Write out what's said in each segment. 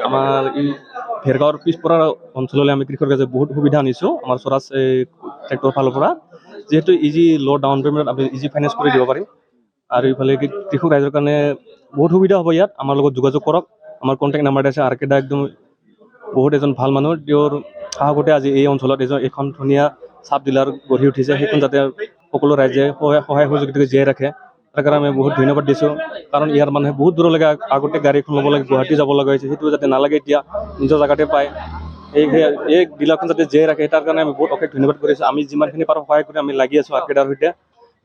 আমাৰ এই ভেৰগাঁৱৰ পিছপৰা অঞ্চললৈ আমি কৃষকৰ কাজে বহুত সুবিধা আনিছোঁ আমাৰ স্বৰাজ ট্ৰেক্টৰৰ ফালৰ পৰা, যিহেতু ইজি ল' ডাউন পে'মেণ্টত আমি ইজি ফাইনেন্স কৰি দিব পাৰিম। আৰু ইফালে কৃষক ৰাইজৰ কাৰণে বহুত সুবিধা হ'ব। ইয়াত আমাৰ লগত যোগাযোগ কৰক। আমাৰ কণ্টেক্ট নাম্বাৰ আছে আৰ কে দা, একদম বহুত এজন ভাল মানুহ। তেওঁৰ সাহসতে আজি এই অঞ্চলত এখন ধুনীয়া চাব ডিলাৰ গঢ়ি উঠিছে। সেইখন যাতে সকলো ৰাইজে সহায় সহযোগিতাকে জীয়াই ৰাখে, তাৰ কাৰণে আমি বহুত ধন্যবাদ দিছোঁ। কাৰণ ইয়াৰ মানুহে বহুত দূৰলৈকে আগতে গাড়ীখন ল'ব লাগে, গুৱাহাটী যাব লগা হৈছে, সেইটো যাতে নালাগে, এতিয়া নিজৰ জেগাতে পায়। এই ডিলাৰখন যাতে জীয়াই ৰাখে, তাৰ কাৰণে আমি বহুত অশেষ ধন্যবাদ কৰিছোঁ। আমি যিমানখিনি পাৰোঁ সহায় কৰি আমি লাগি আছোঁ আৰ কে দাৰ সৈতে।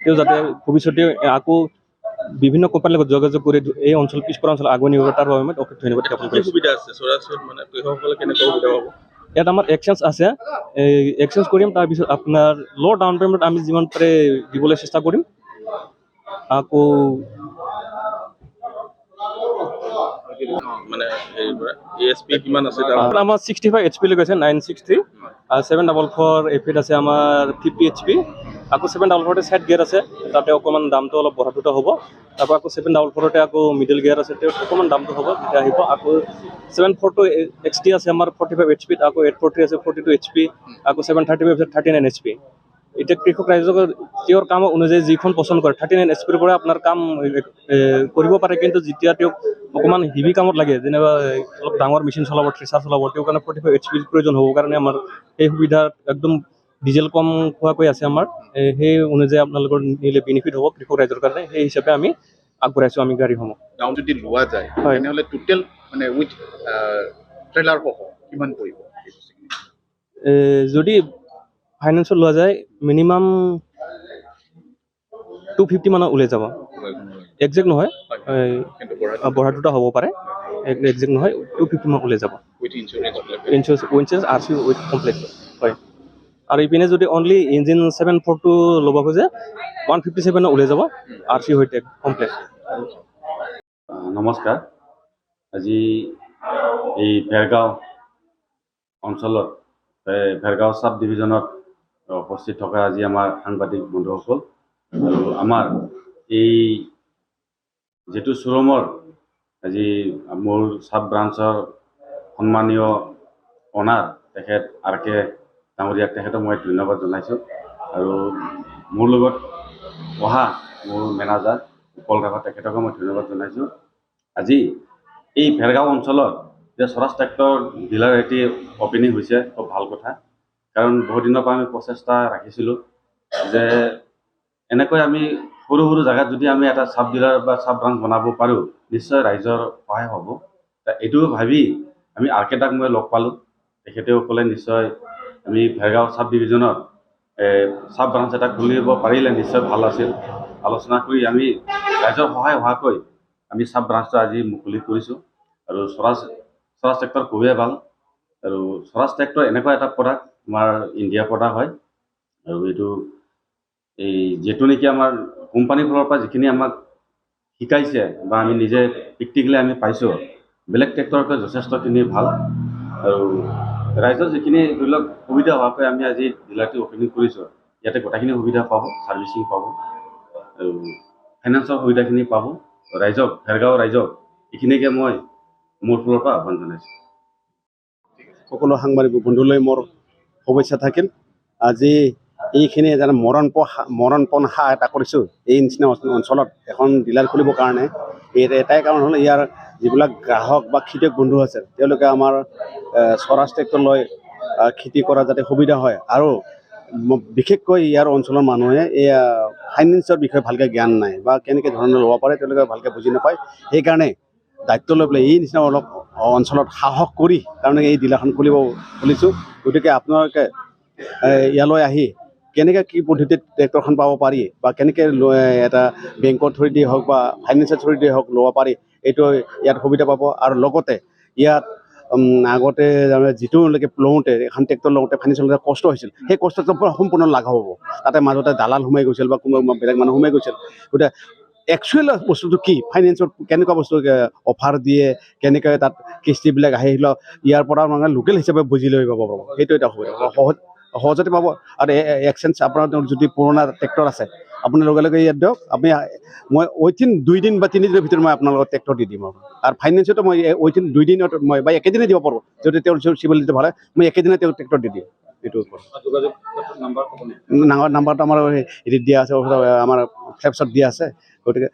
তেওঁ যাতে ভৱিষ্যতে আকৌ বিভিন্ন কোম্পানীৰ লগত যোগাযোগ কৰি এই অঞ্চল পিছপৰা অঞ্চল আগুৱাই নিব পাৰে, তাৰ বাবে মই অশেষ ধন্যবাদ জ্ঞাপন কৰিছোঁ। সুবিধা আছে স্বৰাজত, মানে কৃষকসকলে কেনেকুৱা সুবিধা পাব? ইয়াত আমাৰ এক্সচেঞ্জ আছে, এক্সচেঞ্জ কৰিম। তাৰপিছত আপোনাৰ ল' ডাউন পে'মেণ্ট আমি যিমান পাৰে দিবলৈ চেষ্টা কৰিম। আকৌ মানে ASP কিমান আছে? আমাৰ 65 HP লৈ গৈছে, 963, আৰু 744 এফিড আছে আমাৰ 50 HP। আকৌ 744 ছেট গিয়াৰ আছে, তাতে অকণমান দামটো অলপ বঢ়া হ'ব। তাৰপৰা আকৌ 744 আকৌ মিডল গিয়াৰ আছে, তেওঁ অকণমান দামটো হ'ব, তেতিয়া আহিব। আকৌ 742 XT আছে আমাৰ 45 HP, আকৌ 843 আছে 42 HP, আকৌ 735 আছে 39 HP। এতিয়া কৃষক ৰাইজক তেওঁৰ কাম অনুযায়ী যিখন পচন্দ কৰে 39 HPৰ পৰা আপোনাৰ কাম কৰিব পাৰে। কিন্তু যেতিয়া তেওঁক অকণমান হেভি কামত লাগে, যেনিবা অলপ ডাঙৰ মেচিন চলাব, থ্ৰেচাৰ চলাব, তেওঁৰ কাৰণে 45 HPৰ প্ৰয়োজন হ'ব। কাৰণে আমাৰ সেই সুবিধা একদম ডিজেল কম হোৱাকৈ আছে আমাৰ। সেই অনুযায়ী আপোনালোকৰ নিলে বেনিফিট হ'ব কৃষক ৰাইজৰ কাৰণে। সেই হিচাপে আমি আগবঢ়াইছোঁ আমি গাড়ীসমূহ। ডাউন যদি লোৱা যায় তেনেহ'লে টোটেল মানে উইথ ট্ৰেইলাৰ সহ কিমান পৰিব? যদি ফাইনেন্সত লোৱা যায় মিনিমাম 250 মানত ওলাই যাব। একজেক্ট নহয়, বঢ়াটোটা হ'ব পাৰে, একজেক্ট নহয়, 250 মান ওলাই যাব। ইঞ্চুৰেঞ্চ RC উইথ কমপ্লিট হয়। আৰু ইপিনে যদি অনলি ইঞ্জিন 742 ল'ব খোজে 157 ওলাই যাব, RC সৈতে কমপ্লিট। নমস্কাৰ। আজি এই ভেৰগাঁও অঞ্চলত ভেৰগাঁও চাব ডিভিজনত উপস্থিত থকা আজি আমাৰ সাংবাদিক বন্ধুসকল, আৰু আমাৰ এই যিটো শ্ব'ৰুমৰ আজি মোৰ চাব ব্ৰাঞ্চৰ সন্মানীয় অনাৰ তেখেত আৰ কে ডাঙৰীয়াক, তেখেতক মই ধন্যবাদ জনাইছোঁ। আৰু মোৰ লগত অহা মোৰ মেনেজাৰ উপল ৰাভা, তেখেতকো মই ধন্যবাদ জনাইছোঁ। আজি এই ভেৰগাঁও অঞ্চলত যে স্বৰাজ ট্ৰেক্টৰ ডিলাৰ এটি অপেনিং হৈছে, খুব ভাল কথা। কাৰণ বহুত দিনৰ পৰা আমি প্ৰচেষ্টা ৰাখিছিলোঁ যে এনেকৈ আমি সৰু সৰু জেগাত যদি আমি এটা চাব ডিলাৰ বা চাব ব্ৰাঞ্চ বনাব পাৰোঁ, নিশ্চয় ৰাইজৰ সহায় হ'ব। এইটো ভাবি আমি আৰ কে দাক মই লগ পালোঁ। তেখেতেও ক'লে নিশ্চয় আমি ভেৰগাঁও চাব ডিভিজনত চাব ব্ৰাঞ্চ এটা খুলিব পাৰিলে নিশ্চয় ভাল আছিল। আলোচনা কৰি আমি ৰাইজৰ সহায় হোৱাকৈ আমি চাব ব্ৰাঞ্চটো আজি মুকলি কৰিছোঁ। আৰু স্বৰাজ ট্ৰেক্টৰ খুবেই ভাল। আৰু স্বৰাজ ট্ৰেক্টৰ এনেকুৱা এটা প্ৰডাক্ট, আমাৰ ইণ্ডিয়া প্ৰডাক্ট হয়। আৰু এইটো যিটো নেকি আমাৰ কোম্পানীৰ ফালৰ পৰা যিখিনি আমাক শিকাইছে বা আমি নিজে প্ৰেক্টিকেলি আমি পাইছোঁ, বেলেগ ট্ৰেক্টৰতকৈ যথেষ্টখিনি ভাল। আৰু ৰাইজৰ যিখিনি ধৰি লওক সুবিধা হোৱাকৈ আমি আজি ডিলাৰটো অপেনিং কৰিছোঁ, ইয়াতে গোটেইখিনি সুবিধা পাব, ছাৰ্ভিচিং পাব আৰু ফাইনেন্সৰ সুবিধাখিনি পাব। ৰাইজক, ভেৰগাঁও ৰাইজক এইখিনিকে মই মোৰ ফালৰ পৰা আহ্বান জনাইছোঁ। সকলো সাংবাদিক বন্ধুলৈ মোৰ শুভেচ্ছা থাকিল। আজি এইখিনি যেনে মৰণপণ এটা কৰিছোঁ এই নিচিনা অঞ্চলত এখন ডিলাৰ খুলিবৰ কাৰণে। এটাই কাৰণ হ'ল ইয়াৰ যিবিলাক গ্ৰাহক বা খেতিয়ক বন্ধু আছে, তেওঁলোকে আমাৰ স্বৰাজ ট্ৰেক্টৰ লৈ খেতি কৰা যাতে সুবিধা হয়। আৰু বিশেষকৈ ইয়াৰ অঞ্চলৰ মানুহে এই ফাইনেন্সৰ বিষয়ে ভালকৈ জ্ঞান নাই বা কেনেকৈ ধৰণে ল'ব পাৰে তেওঁলোকে ভালকৈ বুজি নাপায়। সেইকাৰণে দায়িত্ব লৈ পেলাই এই নিচিনা অলপ অঞ্চলত সাহস কৰি তাৰমানে এই ডিলাৰখন খুলিছোঁ। গতিকে আপোনালোকে ইয়ালৈ আহি কেনেকৈ কি পদ্ধতিত ট্ৰেক্টৰখন পাব পাৰি বা কেনেকৈ এটা বেংকৰ থ্ৰুদিয়ে হওক বা ফাইনেন্সৰ থ্ৰুদিয়ে হওক ল'ব পাৰি, এইটো ইয়াত সুবিধা পাব। আৰু লগতে ইয়াত আগতে যিটোলৈকে লওঁতে এখন ট্ৰেক্টৰ লওঁতে ফাইনেন্সিয়েল কষ্ট হৈছিল, সেই কষ্টটো সম্পূৰ্ণ লাঘৱ হ'ব। তাতে মাজতে দালাল সোমাই গৈছিল বা কোনোবা বেলেগ মানুহ সোমাই গৈছিল। গতিকে একচুৱেল বস্তুটো কি, ফাইনেন্সত কেনেকুৱা বস্তু অফাৰ দিয়ে, কেনেকৈ তাত কিস্তিবিলাক আহিল, ইয়াৰ পৰা মানে লোকেল হিচাপে বুজি লৈ পাব সেইটো এটা সুবিধা সহজতে পাব। আৰু এক্সচেঞ্জ আপোনাৰ যদি পুৰণা ট্ৰেক্টৰ আছে আপুনি লগে লগে ইয়াত দিয়ক আপুনি মই উইথিন 2 দিন বা 3 দিনৰ ভিতৰত মই আপোনালোকক ট্ৰেক্টৰ দি দিম আৰু ফাইনেন্সতো মই উইথিন 2 দিনত মই বা একেদিনে দিব পাৰোঁ যদি তেওঁৰ চিভিলিটি ভাল হয় মই একেদিনে তেওঁক ট্ৰেক্টৰ দি দিম এইটো নাম্বাৰটো আমাৰ হেৰিত দিয়া আছে আমাৰ ফ্লেপছত দিয়া আছে গতিকে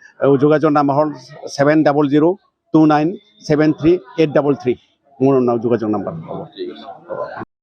যোগাযোগৰ নাম্বাৰ হ'ল 700297373833 মোৰ যোগাযোগ নাম্বাৰ হ'ব। ঠিক আছে।